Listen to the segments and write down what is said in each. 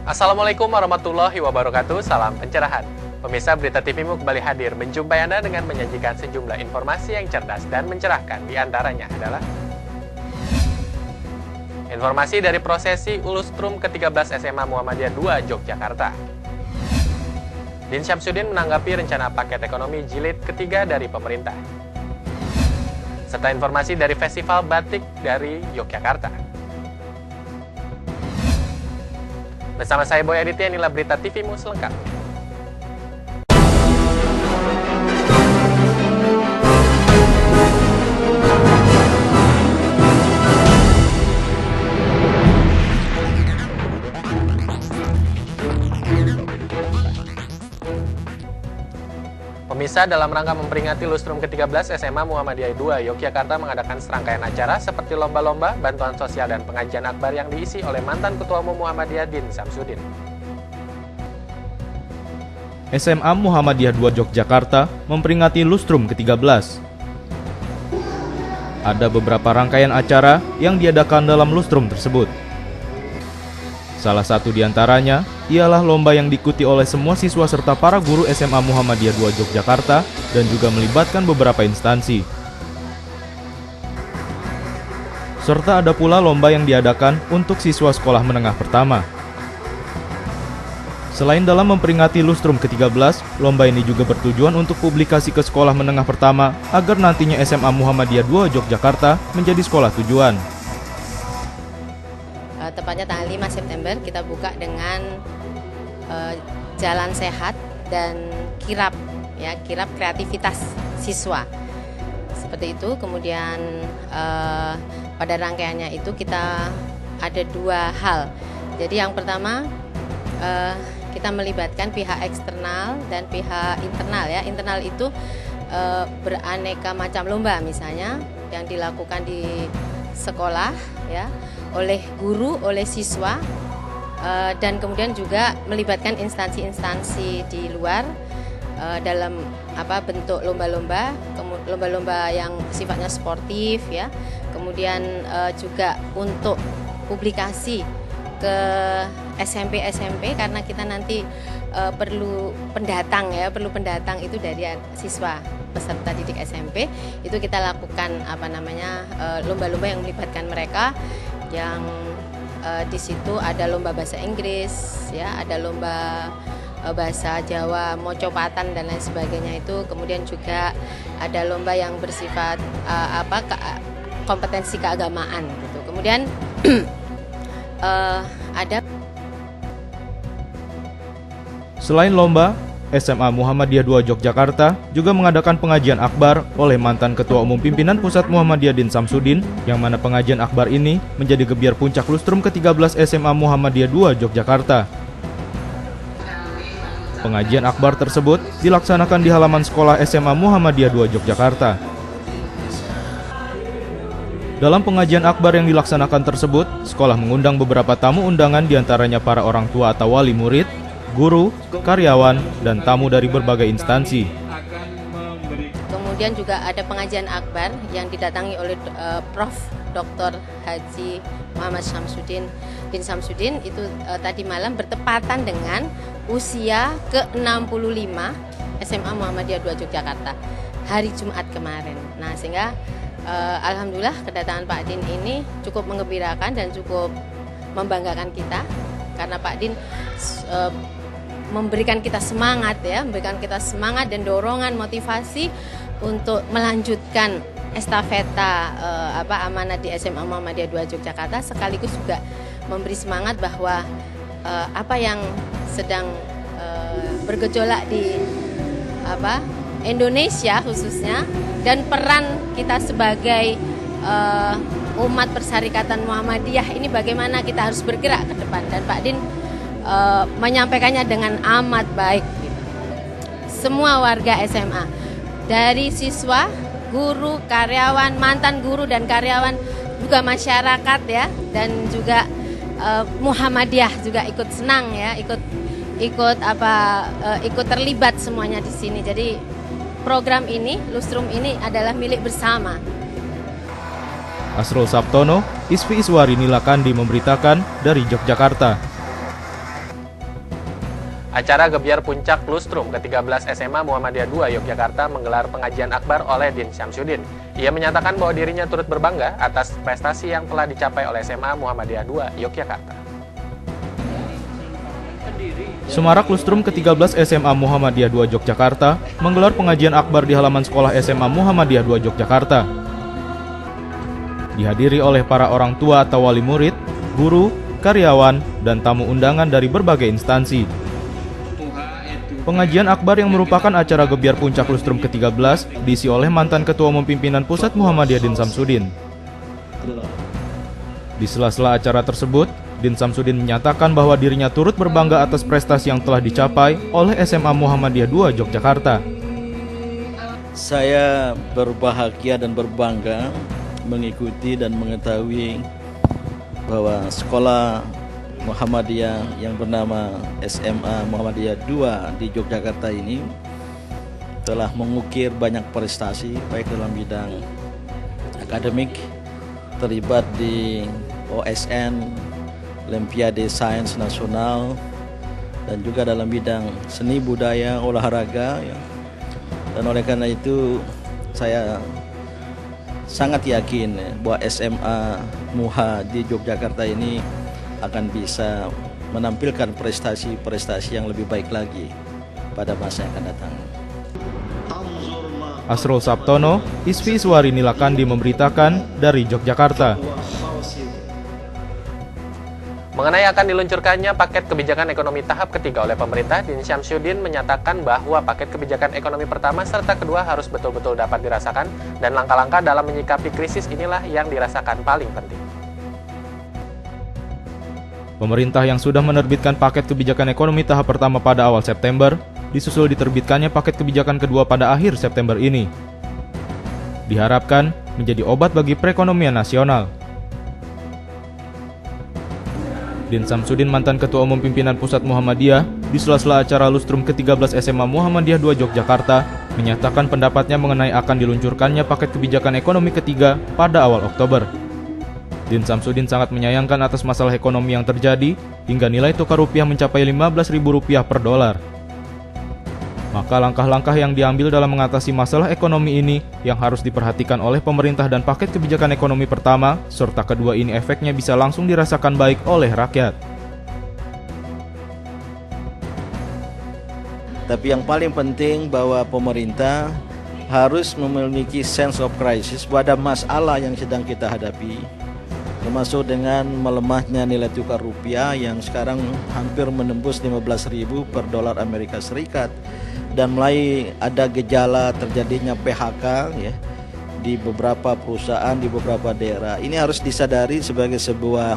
Assalamualaikum warahmatullahi wabarakatuh, salam pencerahan. Pemirsa Berita TVMU kembali hadir menjumpai Anda dengan menyajikan sejumlah informasi yang cerdas dan mencerahkan. Di antaranya adalah informasi dari prosesi Ulustrum ke-13 SMA Muhammadiyah 2 Yogyakarta. Din Syamsuddin menanggapi rencana paket ekonomi jilid ketiga dari pemerintah. Serta informasi dari Festival Batik dari Yogyakarta. Bersama saya Boy Aditya, inilah Berita TVMU selengkapnya. Pemirsa, dalam rangka memperingati Lustrum ke-13 SMA Muhammadiyah 2 Yogyakarta mengadakan serangkaian acara seperti lomba-lomba, bantuan sosial, dan pengajian akbar yang diisi oleh mantan Ketua Umum Muhammadiyah Din Syamsuddin. SMA Muhammadiyah 2 Yogyakarta memperingati Lustrum ke-13. Ada beberapa rangkaian acara yang diadakan dalam Lustrum tersebut. Salah satu di antaranya ialah lomba yang diikuti oleh semua siswa serta para guru SMA Muhammadiyah 2 Yogyakarta dan juga melibatkan beberapa instansi. Serta ada pula lomba yang diadakan untuk siswa sekolah menengah pertama. Selain dalam memperingati Lustrum ke-13, lomba ini juga bertujuan untuk publikasi ke sekolah menengah pertama agar nantinya SMA Muhammadiyah 2 Yogyakarta menjadi sekolah tujuan. Tepatnya tanggal 5 September kita buka dengan jalan sehat dan kirab kreativitas siswa. Seperti itu. Kemudian pada rangkaiannya itu kita ada dua hal. Jadi yang pertama kita melibatkan pihak eksternal dan pihak internal ya. Internal itu beraneka macam lomba misalnya yang dilakukan di sekolah ya oleh guru, oleh siswa, dan kemudian juga melibatkan instansi-instansi di luar dalam bentuk lomba-lomba, lomba-lomba yang sifatnya sportif ya. Kemudian juga untuk publikasi ke SMP karena kita nanti perlu pendatang itu dari siswa peserta didik SMP. Itu kita lakukan lomba-lomba yang melibatkan mereka, yang di situ ada lomba bahasa Inggris ya, ada lomba bahasa Jawa, mocopatan dan lain sebagainya itu. Kemudian juga ada lomba yang bersifat kompetensi keagamaan gitu. Kemudian ada. Selain lomba, SMA Muhammadiyah 2 Yogyakarta juga mengadakan pengajian akbar oleh mantan Ketua Umum Pimpinan Pusat Muhammadiyah Din Syamsuddin, yang mana pengajian akbar ini menjadi gebiar puncak Lustrum ke-13 SMA Muhammadiyah 2 Yogyakarta. Pengajian akbar tersebut dilaksanakan di halaman sekolah SMA Muhammadiyah 2 Yogyakarta. Dalam pengajian akbar yang dilaksanakan tersebut, sekolah mengundang beberapa tamu undangan, diantaranya para orang tua atau wali murid, guru, karyawan, dan tamu dari berbagai instansi. Kemudian juga ada pengajian akbar yang didatangi oleh Prof. Dr. Haji Muhammad Syamsuddin Din Syamsuddin. Itu tadi malam bertepatan dengan usia ke-65 SMA Muhammadiyah 2 Yogyakarta hari Jumat kemarin. Nah, sehingga alhamdulillah kedatangan Pak Din ini cukup menggembirakan dan cukup membanggakan kita, karena Pak Din memberikan kita semangat dan dorongan motivasi untuk melanjutkan estafeta amanat di SMA Muhammadiyah 2 Yogyakarta, sekaligus juga memberi semangat bahwa apa yang sedang bergejolak di Indonesia khususnya, dan peran kita sebagai umat persyarikatan Muhammadiyah ini bagaimana kita harus bergerak ke depan, dan Pak Din menyampaikannya dengan amat baik. Semua warga SMA, dari siswa, guru, karyawan, mantan guru dan karyawan, juga masyarakat ya, dan juga Muhammadiyah juga ikut senang ya, ikut terlibat semuanya di sini. Jadi program ini, Lustrum ini adalah milik bersama. Asrul Sabtono, Isfi Iswari Nilakandi memberitakan dari Yogyakarta. Acara Gebyar Puncak Lustrum ke-13 SMA Muhammadiyah 2 Yogyakarta menggelar pengajian akbar oleh Din Syamsuddin. Ia menyatakan bahwa dirinya turut berbangga atas prestasi yang telah dicapai oleh SMA Muhammadiyah 2 Yogyakarta. Semarak Lustrum ke-13 SMA Muhammadiyah 2 Yogyakarta menggelar pengajian akbar di halaman sekolah SMA Muhammadiyah 2 Yogyakarta. Dihadiri oleh para orang tua atau wali murid, guru, karyawan, dan tamu undangan dari berbagai instansi. Pengajian akbar yang merupakan acara Gebyar Puncak Lustrum ke-13 diisi oleh mantan Ketua Umum Pimpinan Pusat Muhammadiyah Din Syamsuddin. Di sela-sela acara tersebut, Din Syamsuddin menyatakan bahwa dirinya turut berbangga atas prestasi yang telah dicapai oleh SMA Muhammadiyah 2 Yogyakarta. Saya berbahagia dan berbangga mengikuti dan mengetahui bahwa sekolah Muhammadiyah yang bernama SMA Muhammadiyah 2 di Yogyakarta ini telah mengukir banyak prestasi baik dalam bidang akademik, terlibat di OSN, Olimpiade Sains Nasional, dan juga dalam bidang seni budaya olahraga ya. Dan oleh karena itu saya sangat yakin bahwa SMA Muha di Yogyakarta ini akan bisa menampilkan prestasi-prestasi yang lebih baik lagi pada masa yang akan datang. Asrul Sabtono, Isfi Iswari Nilakandi memberitakan dari Yogyakarta. Mengenai akan diluncurkannya paket kebijakan ekonomi tahap ketiga oleh pemerintah, Din Syamsuddin menyatakan bahwa paket kebijakan ekonomi pertama serta kedua harus betul-betul dapat dirasakan dan langkah-langkah dalam menyikapi krisis inilah yang dirasakan paling penting. Pemerintah yang sudah menerbitkan paket kebijakan ekonomi tahap pertama pada awal September, disusul diterbitkannya paket kebijakan kedua pada akhir September ini. Diharapkan menjadi obat bagi perekonomian nasional. Din Syamsuddin, mantan Ketua Umum Pimpinan Pusat Muhammadiyah, di sela-sela acara Lustrum ke-13 SMA Muhammadiyah 2 Yogyakarta, menyatakan pendapatnya mengenai akan diluncurkannya paket kebijakan ekonomi ketiga pada awal Oktober. Din Syamsuddin sangat menyayangkan atas masalah ekonomi yang terjadi hingga nilai tukar rupiah mencapai Rp15.000 per dolar. Maka langkah-langkah yang diambil dalam mengatasi masalah ekonomi ini yang harus diperhatikan oleh pemerintah dan paket kebijakan ekonomi pertama serta kedua ini efeknya bisa langsung dirasakan baik oleh rakyat. Tapi yang paling penting bahwa pemerintah harus memiliki sense of crisis pada masalah yang sedang kita hadapi, termasuk dengan melemahnya nilai tukar rupiah yang sekarang hampir menembus 15.000 per dolar Amerika Serikat, dan mulai ada gejala terjadinya PHK ya di beberapa perusahaan di beberapa daerah. Ini harus disadari sebagai sebuah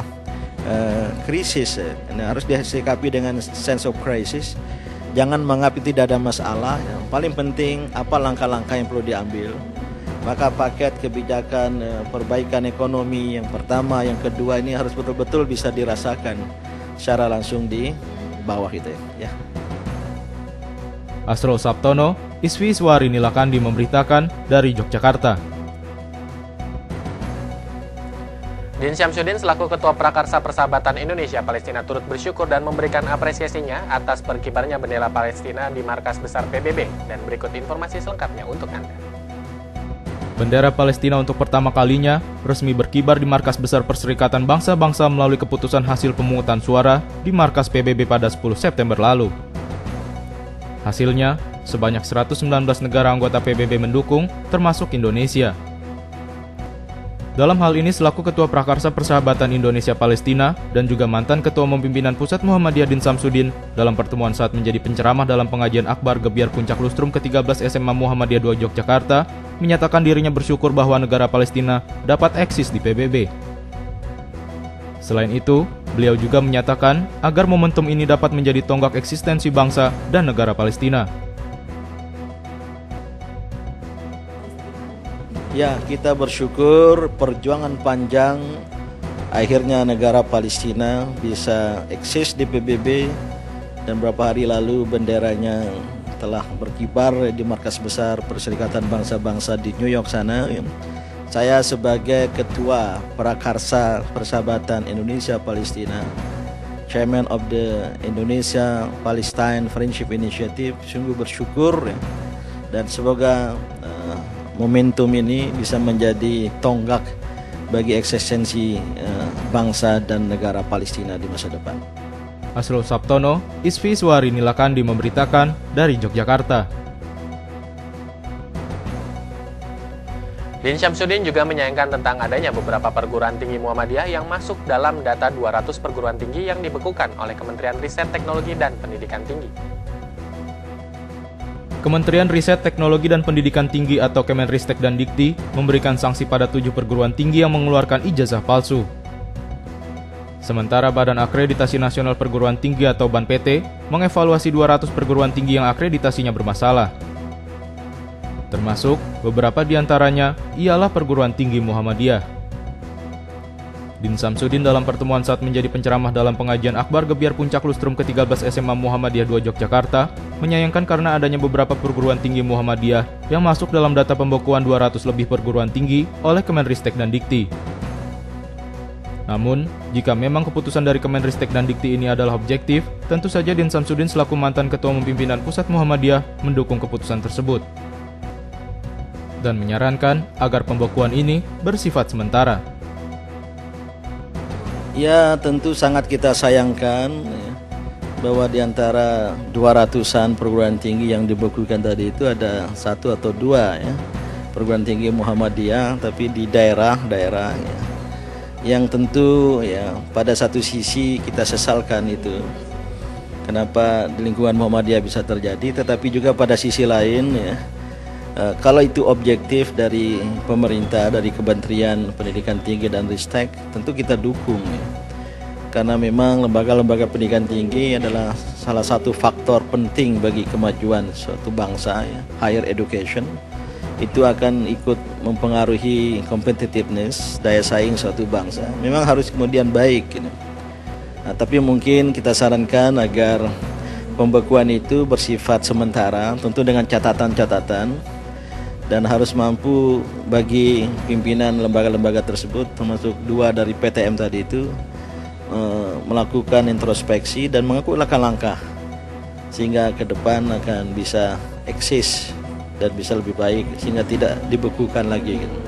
krisis ya. Ini harus disikapi dengan sense of crisis. Jangan menganggap tidak ada masalah. Yang paling penting apa langkah-langkah yang perlu diambil. Maka paket kebijakan perbaikan ekonomi yang pertama, yang kedua ini harus betul-betul bisa dirasakan secara langsung di bawah itu ya. Asrul Sabtono, Isfi Iswari Nilakandi memberitakan dari Yogyakarta. Din Syamsuddin selaku Ketua Prakarsa Persahabatan Indonesia Palestina turut bersyukur dan memberikan apresiasinya atas berkibarnya bendera Palestina di markas besar PBB, dan berikut informasi selengkapnya untuk Anda. Bendera Palestina untuk pertama kalinya resmi berkibar di markas besar Perserikatan Bangsa-Bangsa melalui keputusan hasil pemungutan suara di markas PBB pada 10 September lalu. Hasilnya, sebanyak 119 negara anggota PBB mendukung, termasuk Indonesia. Dalam hal ini selaku Ketua Prakarsa Persahabatan Indonesia Palestina dan juga mantan Ketua Umum Pimpinan Pusat Muhammadiyah Din Syamsuddin dalam pertemuan saat menjadi penceramah dalam pengajian akbar Gebyar Puncak Lustrum ke-13 SMA Muhammadiyah 2 Yogyakarta, menyatakan dirinya bersyukur bahwa negara Palestina dapat eksis di PBB. Selain itu, beliau juga menyatakan agar momentum ini dapat menjadi tonggak eksistensi bangsa dan negara Palestina. Ya, kita bersyukur perjuangan panjang akhirnya negara Palestina bisa eksis di PBB, dan beberapa hari lalu benderanya telah berkibar di markas besar Perserikatan Bangsa-Bangsa di New York sana. Saya sebagai Ketua Prakarsa Persahabatan Indonesia Palestina Chairman of the Indonesia Palestine Friendship Initiative, sungguh bersyukur ya, dan semoga momentum ini bisa menjadi tonggak bagi eksistensi bangsa dan negara Palestina di masa depan. Asrul Sabtono, Isfi Iswari Nilakandi memberitakan dari Yogyakarta. Din Syamsuddin juga menyayangkan tentang adanya beberapa perguruan tinggi Muhammadiyah yang masuk dalam data 200 perguruan tinggi yang dibekukan oleh Kementerian Riset Teknologi dan Pendidikan Tinggi. Kementerian Riset Teknologi dan Pendidikan Tinggi atau Kemenristek dan Dikti memberikan sanksi pada 7 perguruan tinggi yang mengeluarkan ijazah palsu. Sementara Badan Akreditasi Nasional Perguruan Tinggi atau BANPT mengevaluasi 200 perguruan tinggi yang akreditasinya bermasalah. Termasuk beberapa di antaranya ialah perguruan tinggi Muhammadiyah. Din Syamsuddin dalam pertemuan saat menjadi penceramah dalam pengajian akbar Gebiar Puncak Lustrum ke-13 SMA Muhammadiyah 2 Yogyakarta menyayangkan karena adanya beberapa perguruan tinggi Muhammadiyah yang masuk dalam data pembekuan 200 lebih perguruan tinggi oleh Kemenristek dan Dikti. Namun, jika memang keputusan dari Kemenristek dan Dikti ini adalah objektif, tentu saja Din Syamsuddin selaku mantan Ketua Umum Pimpinan Pusat Muhammadiyah mendukung keputusan tersebut dan menyarankan agar pembekuan ini bersifat sementara. Ya, tentu sangat kita sayangkan ya, bahwa di antara 200-an perguruan tinggi yang dibekukan tadi itu ada 1 atau 2 ya, perguruan tinggi Muhammadiyah tapi di daerah-daerah ya, yang tentu ya pada satu sisi kita sesalkan itu kenapa di lingkungan Muhammadiyah bisa terjadi, tetapi juga pada sisi lain ya, kalau itu objektif dari pemerintah, dari Kementerian Pendidikan Tinggi dan Ristek, tentu kita dukung ya. Karena memang lembaga-lembaga pendidikan tinggi adalah salah satu faktor penting bagi kemajuan suatu bangsa ya. Higher education itu akan ikut mempengaruhi competitiveness, daya saing suatu bangsa. Memang harus kemudian baik gitu. Nah, tapi mungkin kita sarankan agar pembekuan itu bersifat sementara, tentu dengan catatan-catatan, dan harus mampu bagi pimpinan lembaga-lembaga tersebut, termasuk 2 dari PTM tadi itu, melakukan introspeksi dan mengambil langkah-langkah sehingga ke depan akan bisa eksis dan bisa lebih baik sehingga tidak dibekukan lagi gitu.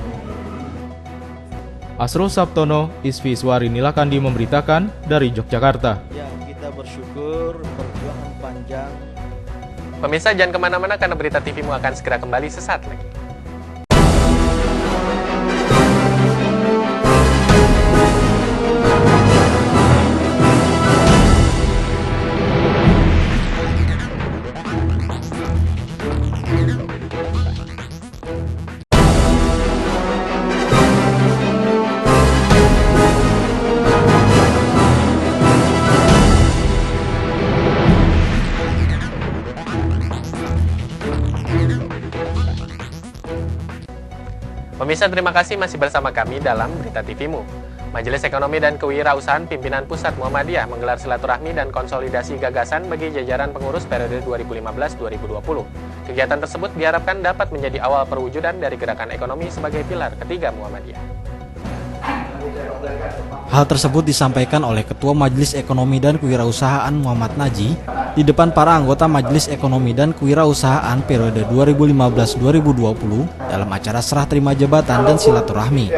Asrul Sabtono, Isfi Iswari Nilakandi memberitakan dari Yogyakarta. Ya, kita bersyukur perjuangan panjang. Pemirsa, jangan kemana-mana karena Berita TVmu akan segera kembali sesaat lagi. Pemirsa, terima kasih masih bersama kami dalam Berita TVmu. Majelis Ekonomi dan Kewirausahaan Pimpinan Pusat Muhammadiyah menggelar silaturahmi dan konsolidasi gagasan bagi jajaran pengurus periode 2015-2020. Kegiatan tersebut diharapkan dapat menjadi awal perwujudan dari gerakan ekonomi sebagai pilar ketiga Muhammadiyah. Hal tersebut disampaikan oleh Ketua Majelis Ekonomi dan Kewirausahaan Muhammad Naji di depan para anggota Majelis Ekonomi dan Kewirausahaan periode 2015-2020 dalam acara serah terima jabatan dan silaturahmi.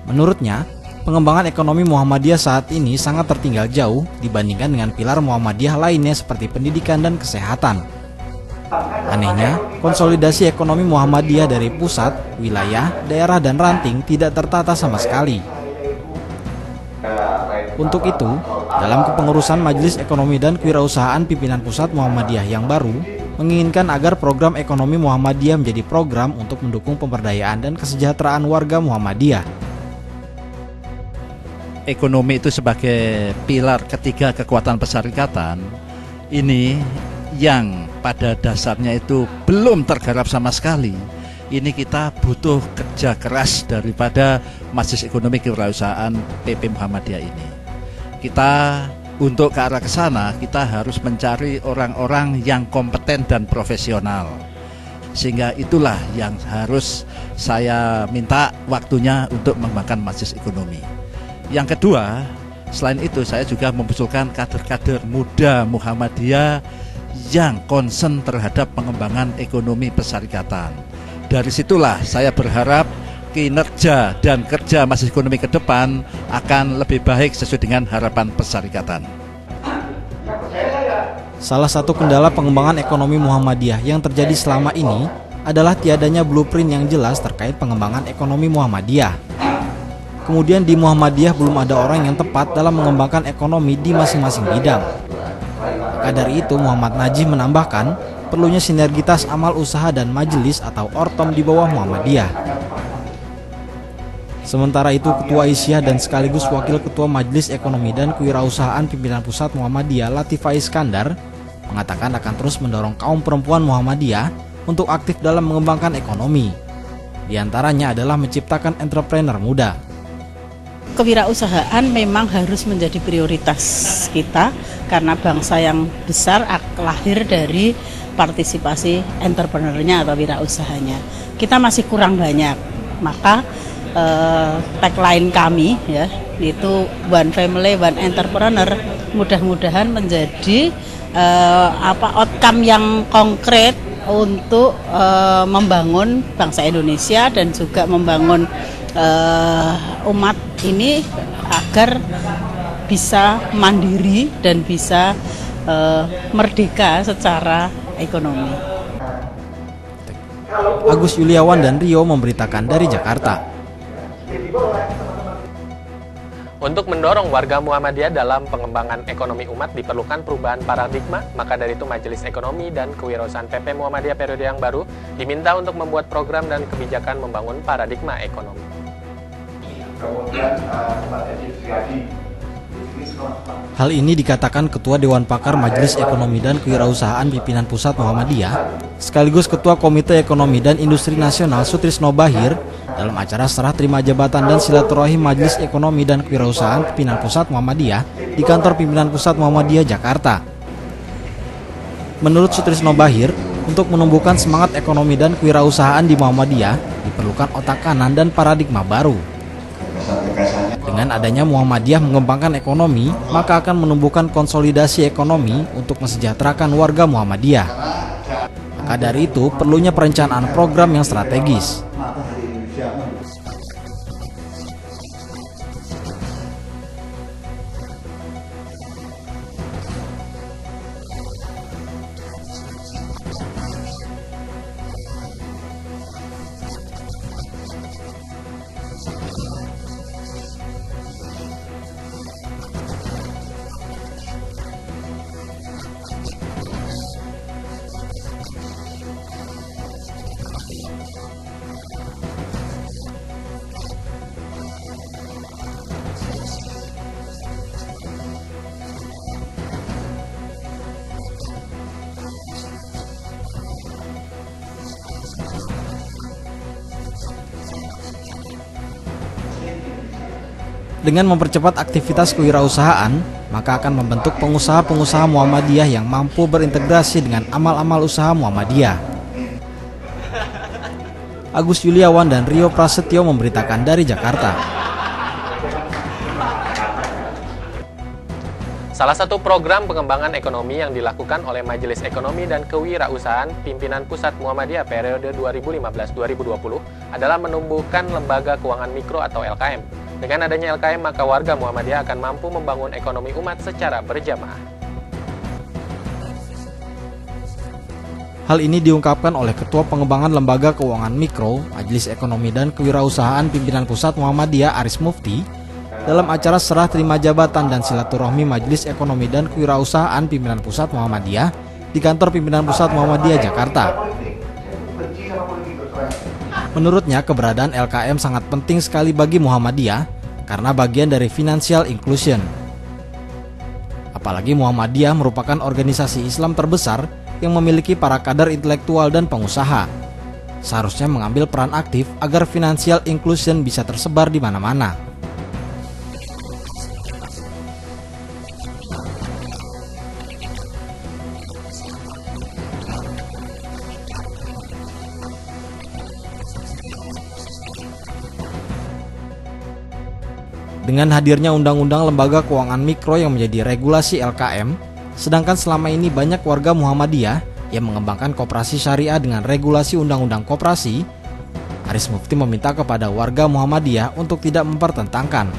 Menurutnya, pengembangan ekonomi Muhammadiyah saat ini sangat tertinggal jauh dibandingkan dengan pilar Muhammadiyah lainnya seperti pendidikan dan kesehatan. Anehnya, konsolidasi ekonomi Muhammadiyah dari pusat, wilayah, daerah, dan ranting tidak tertata sama sekali. Untuk itu, dalam kepengurusan Majelis Ekonomi dan Kewirausahaan Pimpinan Pusat Muhammadiyah yang baru, menginginkan agar program ekonomi Muhammadiyah menjadi program untuk mendukung pemberdayaan dan kesejahteraan warga Muhammadiyah. Ekonomi itu sebagai pilar ketiga kekuatan perserikatan, ini yang pada dasarnya itu belum tergarap sama sekali. Ini kita butuh kerja keras daripada Majelis Ekonomi Kewirausahaan PP Muhammadiyah ini. Kita untuk ke arah ke sana, kita harus mencari orang-orang yang kompeten dan profesional. Sehingga itulah yang harus saya minta waktunya untuk mengembangkan Majelis Ekonomi. Yang kedua, Selain itu saya juga memunculkan kader-kader muda Muhammadiyah yang concern terhadap pengembangan ekonomi persyarikatan. Dari situlah saya berharap kinerja dan kerja Majelis Ekonomi ke depan akan lebih baik sesuai dengan harapan persyarikatan. Salah satu kendala pengembangan ekonomi Muhammadiyah yang terjadi selama ini adalah tiadanya blueprint yang jelas terkait pengembangan ekonomi Muhammadiyah. Kemudian di Muhammadiyah belum ada orang yang tepat dalam mengembangkan ekonomi di masing-masing bidang. Maka dari itu Muhammad Najih menambahkan perlunya sinergitas amal usaha dan majelis atau ortom di bawah Muhammadiyah. Sementara itu Ketua Isyah dan sekaligus Wakil Ketua Majelis Ekonomi dan Kewirausahaan Pimpinan Pusat Muhammadiyah Latifah Iskandar mengatakan akan terus mendorong kaum perempuan Muhammadiyah untuk aktif dalam mengembangkan ekonomi. Di antaranya adalah menciptakan entrepreneur muda. Kewirausahaan memang harus menjadi prioritas kita karena bangsa yang besar lahir dari partisipasi entrepreneurnya atau wirausahanya. Kita masih kurang banyak, maka tagline kami ya itu One Family One Entrepreneur mudah-mudahan menjadi outcome yang konkret untuk membangun bangsa Indonesia dan juga membangun umat ini agar bisa mandiri dan bisa merdeka secara ekonomi. Agus Yuliawan dan Rio memberitakan dari Jakarta. Untuk mendorong warga Muhammadiyah dalam pengembangan ekonomi umat diperlukan perubahan paradigma, maka dari itu Majelis Ekonomi dan Kewirausahaan PP Muhammadiyah periode yang baru diminta untuk membuat program dan kebijakan membangun paradigma ekonomi. Hal ini dikatakan Ketua Dewan Pakar Majelis Ekonomi dan Kewirausahaan Pimpinan Pusat Muhammadiyah, sekaligus Ketua Komite Ekonomi dan Industri Nasional Sutrisno Bahir dalam acara serah terima jabatan dan silaturahim Majelis Ekonomi dan Kewirausahaan Pimpinan Pusat Muhammadiyah di kantor Pimpinan Pusat Muhammadiyah Jakarta. Menurut Sutrisno Bahir, untuk menumbuhkan semangat ekonomi dan kewirausahaan di Muhammadiyah diperlukan otak kanan dan paradigma baru. Dengan adanya Muhammadiyah mengembangkan ekonomi, maka akan menumbuhkan konsolidasi ekonomi untuk mensejahterakan warga Muhammadiyah. Maka dari itu, perlunya perencanaan program yang strategis. Dengan mempercepat aktivitas kewirausahaan, maka akan membentuk pengusaha-pengusaha Muhammadiyah yang mampu berintegrasi dengan amal-amal usaha Muhammadiyah. Agus Yuliawan dan Rio Prasetyo memberitakan dari Jakarta. Salah satu program pengembangan ekonomi yang dilakukan oleh Majelis Ekonomi dan Kewirausahaan Pimpinan Pusat Muhammadiyah periode 2015-2020 adalah menumbuhkan lembaga keuangan mikro atau LKM. Dengan adanya LKM, maka warga Muhammadiyah akan mampu membangun ekonomi umat secara berjamaah. Hal ini diungkapkan oleh Ketua Pengembangan Lembaga Keuangan Mikro, Majelis Ekonomi dan Kewirausahaan Pimpinan Pusat Muhammadiyah Aris Mufti dalam acara serah terima jabatan dan silaturahmi Majelis Ekonomi dan Kewirausahaan Pimpinan Pusat Muhammadiyah di kantor Pimpinan Pusat Muhammadiyah Jakarta. Menurutnya, keberadaan LKM sangat penting sekali bagi Muhammadiyah karena bagian dari financial inclusion. Apalagi Muhammadiyah merupakan organisasi Islam terbesar yang memiliki para kader intelektual dan pengusaha. Seharusnya mengambil peran aktif agar financial inclusion bisa tersebar di mana-mana. dengan hadirnya undang-undang lembaga keuangan mikro yang menjadi regulasi LKM, sedangkan selama ini banyak warga Muhammadiyah yang mengembangkan koperasi syariah dengan regulasi undang-undang koperasi, Aris Mufti meminta kepada warga Muhammadiyah untuk tidak mempertentangkan.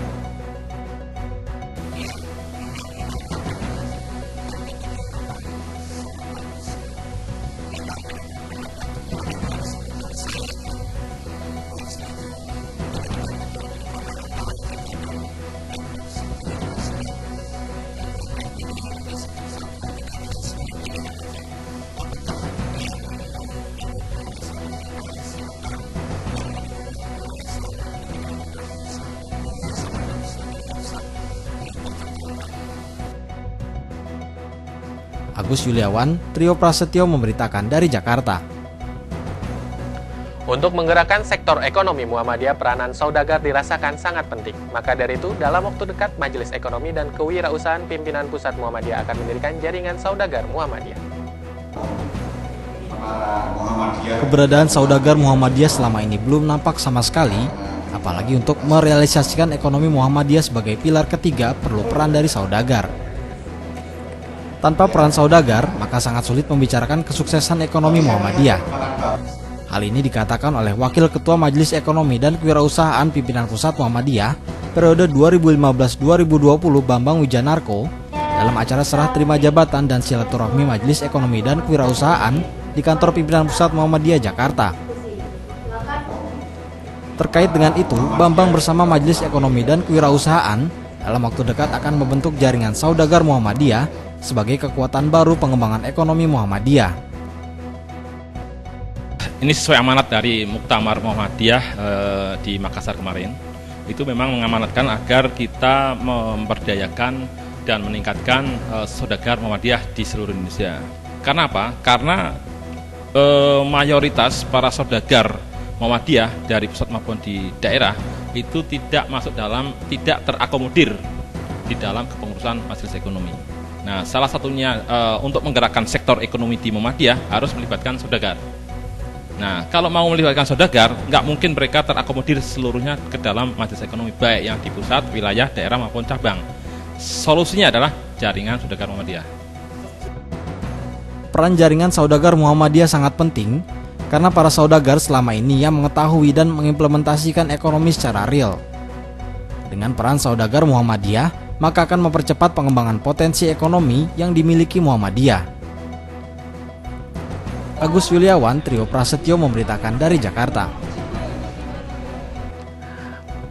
Agus Yuliawan, Trio Prasetyo memberitakan dari Jakarta. Untuk menggerakkan sektor ekonomi Muhammadiyah, peranan saudagar dirasakan sangat penting. Maka dari itu, dalam waktu dekat, Majelis Ekonomi dan Kewirausahaan Pimpinan Pusat Muhammadiyah akan mendirikan jaringan saudagar Muhammadiyah. Keberadaan saudagar Muhammadiyah selama ini belum nampak sama sekali, apalagi untuk merealisasikan ekonomi Muhammadiyah sebagai pilar ketiga perlu peran dari saudagar. Tanpa peran saudagar, maka sangat sulit membicarakan kesuksesan ekonomi Muhammadiyah. Hal ini dikatakan oleh Wakil Ketua Majelis Ekonomi dan Kewirausahaan Pimpinan Pusat Muhammadiyah periode 2015-2020 Bambang Wijanarko dalam acara serah terima jabatan dan silaturahmi Majelis Ekonomi dan Kewirausahaan di kantor Pimpinan Pusat Muhammadiyah Jakarta. Terkait dengan itu, Bambang bersama Majelis Ekonomi dan Kewirausahaan dalam waktu dekat akan membentuk jaringan saudagar Muhammadiyah sebagai kekuatan baru pengembangan ekonomi Muhammadiyah. Ini sesuai amanat dari Muktamar Muhammadiyah di Makassar kemarin. Itu memang mengamanatkan agar kita memberdayakan dan meningkatkan saudagar Muhammadiyah di seluruh Indonesia. Karena apa? Karena mayoritas para saudagar Muhammadiyah dari pusat maupun di daerah itu tidak terakomodir di dalam kepengurusan Majelis Ekonomi. Nah, salah satunya untuk menggerakkan sektor ekonomi di Muhammadiyah harus melibatkan saudagar. Nah, kalau mau melibatkan saudagar, nggak mungkin mereka terakomodir seluruhnya ke dalam Majelis Ekonomi, baik yang di pusat, wilayah, daerah maupun cabang. Solusinya adalah jaringan saudagar Muhammadiyah. Peran jaringan saudagar Muhammadiyah sangat penting karena para saudagar selama ini yang mengetahui dan mengimplementasikan ekonomi secara real. Dengan peran saudagar Muhammadiyah, maka akan mempercepat pengembangan potensi ekonomi yang dimiliki Muhammadiyah. Agus Yuliawan, Trio Prasetyo memberitakan dari Jakarta.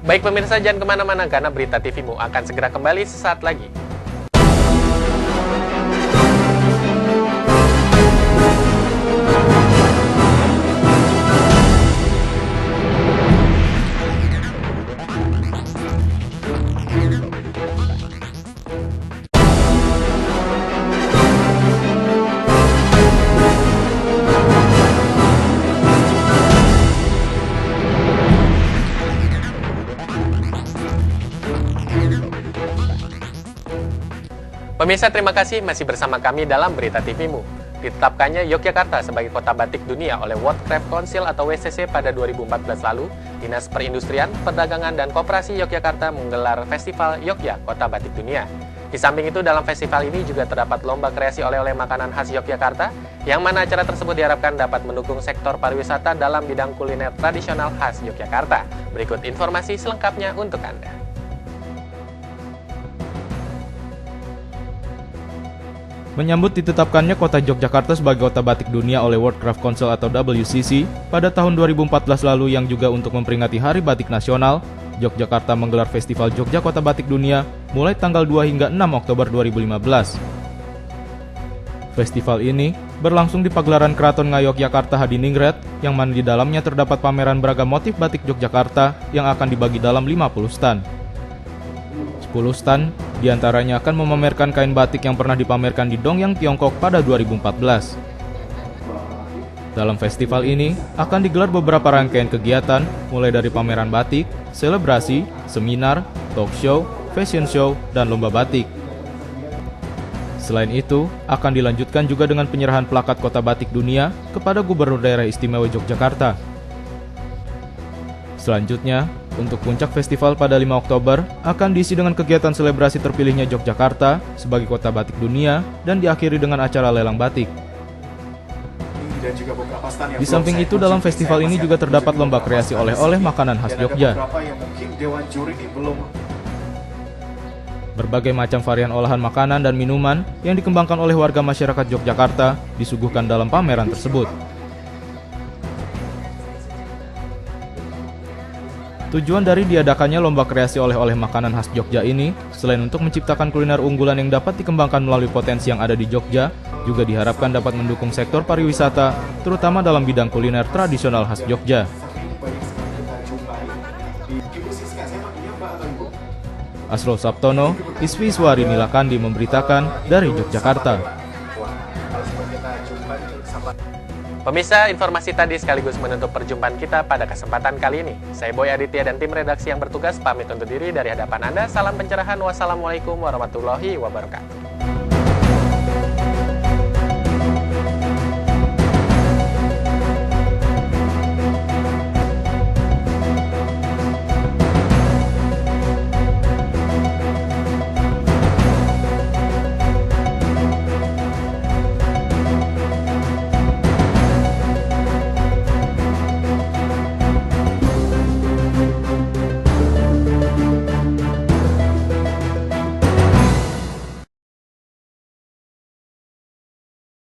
Baik pemirsa, jangan kemana-mana karena berita TVmu akan segera kembali sesaat lagi. Pemirsa, terima kasih masih bersama kami dalam Berita TVmu. Ditetapkannya Yogyakarta sebagai Kota Batik Dunia oleh World Craft Council atau WCC pada 2014 lalu, Dinas Perindustrian, Perdagangan, dan Koperasi Yogyakarta menggelar Festival Yogya Kota Batik Dunia. Di samping itu, dalam festival ini juga terdapat lomba kreasi oleh-oleh makanan khas Yogyakarta, yang mana acara tersebut diharapkan dapat mendukung sektor pariwisata dalam bidang kuliner tradisional khas Yogyakarta. Berikut informasi selengkapnya untuk Anda. Menyambut ditetapkannya kota Yogyakarta sebagai Kota Batik Dunia oleh World Craft Council atau WCC pada tahun 2014 lalu yang juga untuk memperingati Hari Batik Nasional, Yogyakarta menggelar Festival Jogja Kota Batik Dunia mulai tanggal 2 hingga 6 Oktober 2015. Festival ini berlangsung di pagelaran Keraton Ngayogyakarta Hadiningrat yang mana di dalamnya terdapat pameran beragam motif batik Yogyakarta yang akan dibagi dalam 50 stand. 10 stand diantaranya akan memamerkan kain batik yang pernah dipamerkan di Dongyang, Tiongkok pada 2014. Dalam festival ini akan digelar beberapa rangkaian kegiatan mulai dari pameran batik, selebrasi, seminar, talk show, fashion show, dan lomba batik. Selain itu, akan dilanjutkan juga dengan penyerahan plakat Kota Batik Dunia kepada Gubernur Daerah Istimewa Yogyakarta. Selanjutnya, Untuk puncak festival pada 5 Oktober akan diisi dengan kegiatan selebrasi terpilihnya Yogyakarta sebagai kota batik dunia dan diakhiri dengan acara lelang batik. Di samping itu, dalam festival ini juga terdapat lomba kreasi oleh-oleh makanan khas Jogja. Berbagai macam varian olahan makanan dan minuman yang dikembangkan oleh warga masyarakat Yogyakarta disuguhkan dalam pameran tersebut. Tujuan dari diadakannya lomba kreasi oleh-oleh makanan khas Jogja ini, selain untuk menciptakan kuliner unggulan yang dapat dikembangkan melalui potensi yang ada di Jogja, juga diharapkan dapat mendukung sektor pariwisata, terutama dalam bidang kuliner tradisional khas Jogja. Asrul Sabtono, Iswi Iswari Nilakandi memberitakan dari Yogyakarta. Pemirsa, informasi tadi sekaligus menutup perjumpaan kita pada kesempatan kali ini. Saya Boy Aditya dan tim redaksi yang bertugas pamit undur diri dari hadapan Anda. Salam pencerahan. Wassalamualaikum warahmatullahi wabarakatuh.